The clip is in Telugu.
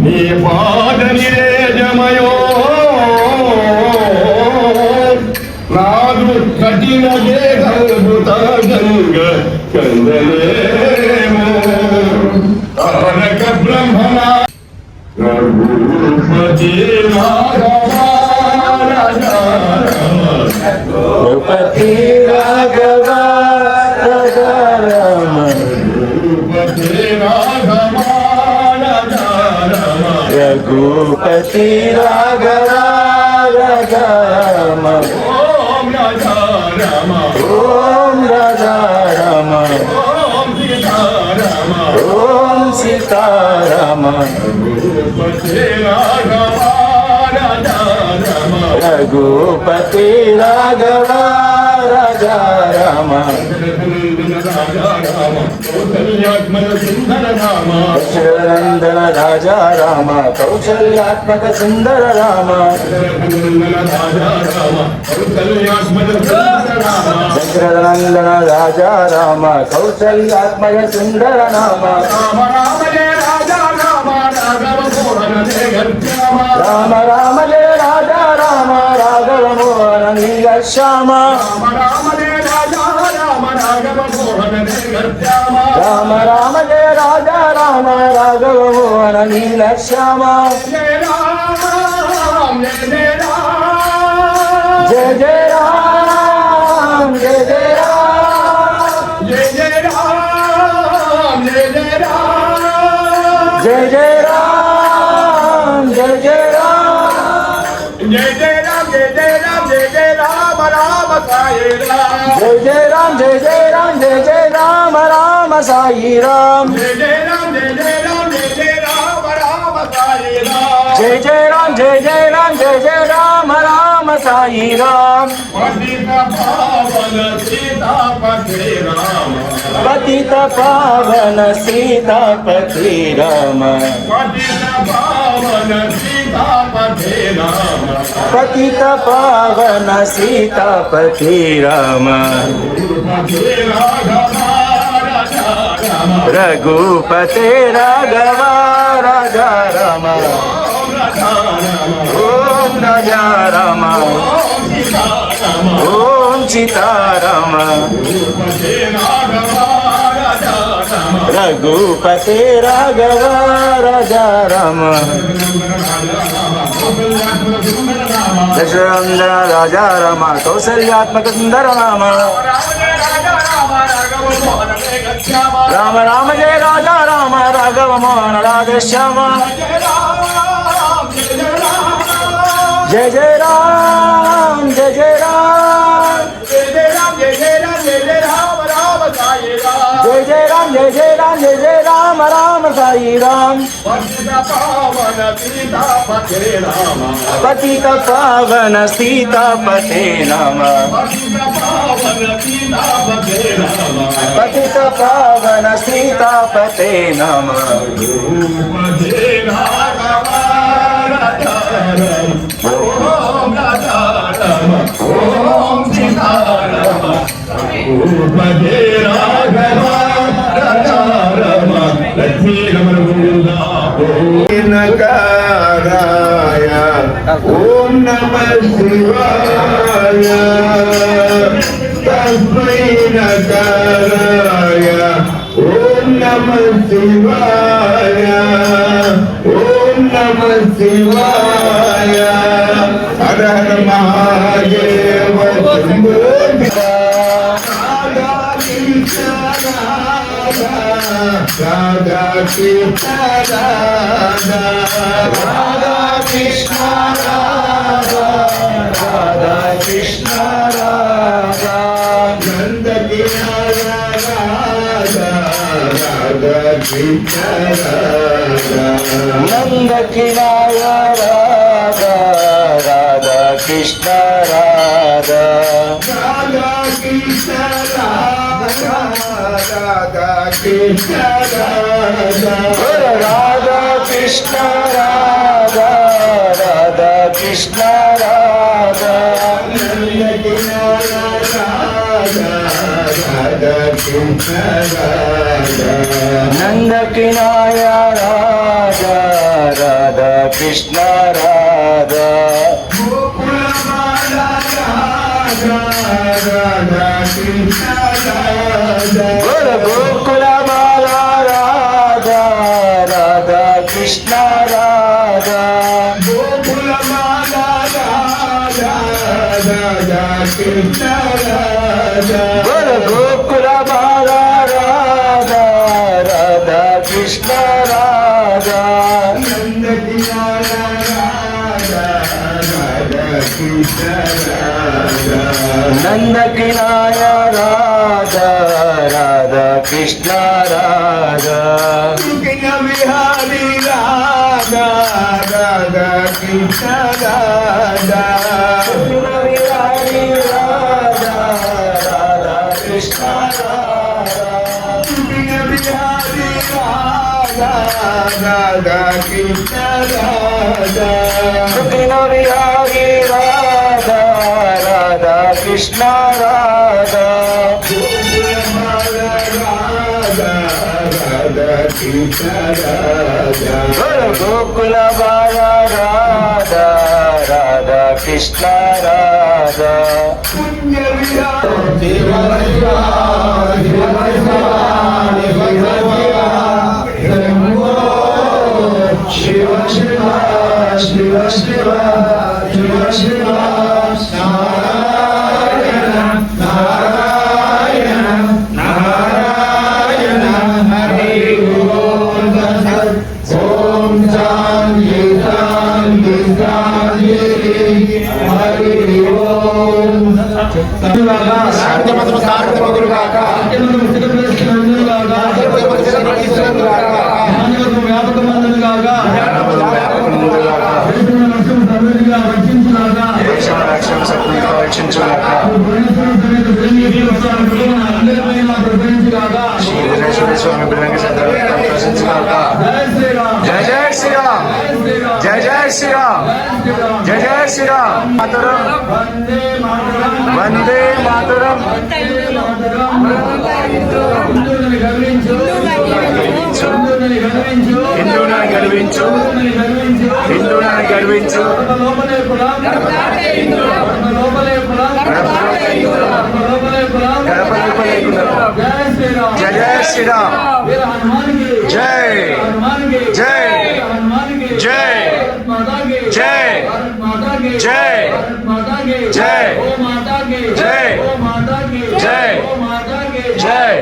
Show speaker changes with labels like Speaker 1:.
Speaker 1: నీ పాద నిరేజమయో నాదు కఠిన దేహభూత గంగ చందనేమో తారక బ్రహ్మణ రఘుపతి
Speaker 2: రఘుపతి రాఘవ రామ రఘుపతి రాఘవ రామ
Speaker 1: ఓం రాధా రామ
Speaker 2: ఓం రాధా రామ
Speaker 1: ఓం సీతారామ
Speaker 2: ఓం సీతారామ
Speaker 1: రఘుపతి రాఘవ రాధా రామ
Speaker 2: రఘుపతి రాఘవ రాజా రామ దశరథనందన రాజా రామ కౌశల్యాత్మక సుందర రామ దశరథనందన రాజా రామ కౌశల్యాత్మక సుందర నామ రామ రామ జయ రాజా రామ రాఘవ మోహన నీల శ్యామ రామ రామ జయ రాజా రామ రాఘవ మోహన నీల శ్యామ జయ జయ రామ జయ జయ రామ జయ జయ రామ జయ జయ రామ జయ జయ రామ జయ జయ రామ జయ జయ రామ జయ జయ రామ జయ జయ రామ రామ సాయి రామ జయ జయ రామ జయ జయ రామ జయ జయ రామ రామ సాయి రామ జయ జయ రామ జయ జయ రామ జయ జయ రామ రామ సాయి రామ జయ జయ రామ జయ జయ రామ జయ జయ రామ రామ సాయి రామ పతిత పావన సీతాపతి రామ పతిత పావన సీతాపతి రామ రఘుపతి రాఘవ రాజా రామ ఓం రాజా రామ ఓం సీతారామ రఘుపతి రాఘవ రాజా రామ దశరథనందన రాజా రామ కౌసల్యాత్మక సుందర నామ రామ రామ జయ రాజా రామ రాఘవ మోహన రాధే శ్యామ జయ జయ రామ జయ జయ రామ జయ జయ రామ జయ జయ రామ జయ జయ రామ రామ సాయి రామ జయ జయ రామ జయ జయ రామ జయ జయ రామ రామ సాయి రామ పతిత పావన సీతాపతే నామ పతిత పావన సీతాపతే నామ
Speaker 1: ఓం సీతారామ భజే రాఘవ రామ లక్ష్మీ నకారాయ ఓం నమః శివాయ తస్మై నకారాయ ఓం నమః శివాయ ఓం నమః శివాయ హర హర మహాదేవ శంభో రాధా కృష్ణ రాధా రాధా కృష్ణ రాధా రాధా కృష్ణ రాధా నంద కినారా రాధా రాధా కృష్ణ రాధా నంద కినారా రాధా రాధా కృష్ణ రాధా రాధా కృష్ణ రాధా రాధా కృష్ణ రాధా రాధా కృష్ణ రాధా రాధా కృష్ణ రాధా నంద కినారా రాధా రాధా కృష్ణ రాధా నంద కినారా రాధా కృష్ణ రాధా
Speaker 2: గోకుల బాల రాధా రాధా కృష్ణ రాధా
Speaker 1: గోకుల బాల రాధా రాధా కృష్ణ రాధా
Speaker 2: గోకుల బాల రాధా రాధా కృష్ణ రాధా
Speaker 1: గోకుల బాల రాధా రాధా కృష్ణ రాధా
Speaker 2: నందకి రాధా రాధా కృష్ణ రాధా
Speaker 1: నందకినాయ రాధా రాధా కృష్ణ రాధా
Speaker 2: దుఃఖిన విహారీ రాధా రాధా కృష్ణ రాధా
Speaker 1: విహారీ రాధా రాధా కృష్ణ రాధా
Speaker 2: దుఃఖిన విహారీ రాధా రాధా కృష్ణ రాధా
Speaker 1: విహారీ రాధా రాధా కృష్ణ రాధా గోకుల బాల రాధా రాధా కృష్ణ రాధా
Speaker 2: శివ శివ శివ శివ శివ శివ నారాయణ నారాయణ నారాయణ హరి ఓం ఓం శాంతి శాంతి శాంతి హరి ఓం శాంతిమతము సార్థకమగురుగాక
Speaker 1: స్వామి జయ జయ శ్రీరామ్ జయ జయ శ్రీరామ్ జయ జయ శ్రీరామ్ మాతరం వందే మాతరం హిందువులను గర్వించు హిందువులను గర్వించు జయ జయ శ్రీరామ్ జై జై జై జై జై జై జై జై జై